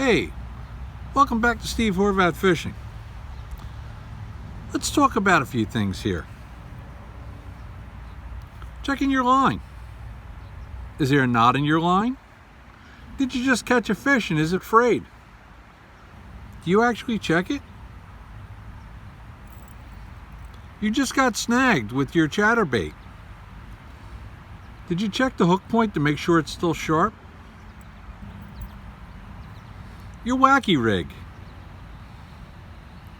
Hey, welcome back to Steve Horvath Fishing. Let's talk about a few things here. Checking your line. Is there a knot in your line? Did you just catch a fish and is it frayed? Do you actually check it? You just got snagged with your chatterbait. Did you check the hook point to make sure it's still sharp? Your wacky rig.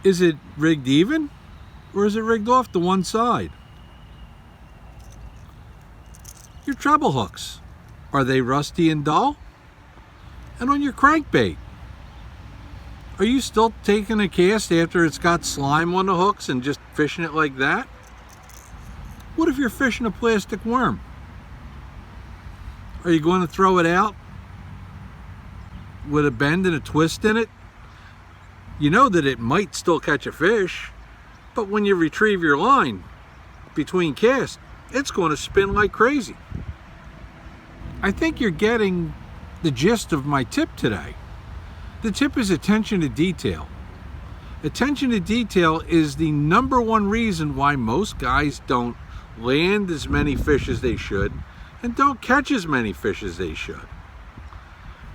Is it rigged even or is it rigged off to one side? Your treble hooks. Are they rusty and dull? And on your crankbait, are you still taking a cast after it's got slime on the hooks and just fishing it like that? What if you're fishing a plastic worm? Are you going to throw it out with a bend and a twist in it? You know that it might still catch a fish, but when you retrieve your line between casts, it's going to spin like crazy. I think you're getting the gist of my tip today. The tip is attention to detail. Attention to detail is the number one reason why most guys don't land as many fish as they should and don't catch as many fish as they should.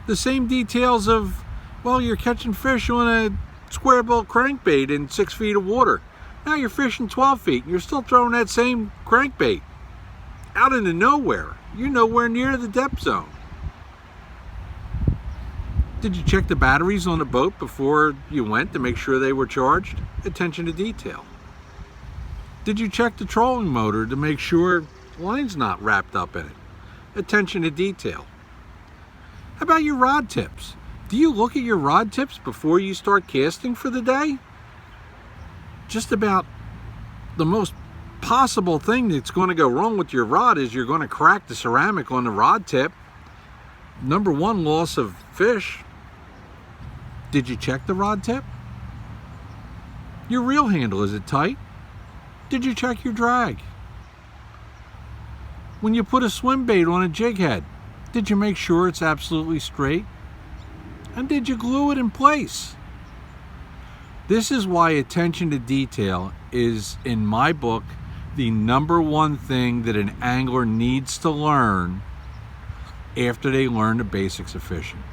The same details of, well, you're catching fish on a square bill crankbait in 6 feet of water. Now you're fishing 12 feet and you're still throwing that same crankbait out into nowhere. You're nowhere near the depth zone. Did you check the batteries on the boat before you went to make sure they were charged? Attention to detail. Did you check the trolling motor to make sure the line's not wrapped up in it? Attention to detail. How about your rod tips? Do you look at your rod tips before you start casting for the day? Just about the most possible thing that's going to go wrong with your rod is you're going to crack the ceramic on the rod tip. Number one loss of fish. Did you check the rod tip? Your reel handle, is it tight? Did you check your drag? When you put a swim bait on a jig head, did you make sure it's absolutely straight? And did you glue it in place? This is why attention to detail is, in my book, the number one thing that an angler needs to learn after they learn the basics of fishing.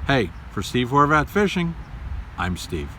Hey, for Steve Horvath Fishing, I'm Steve.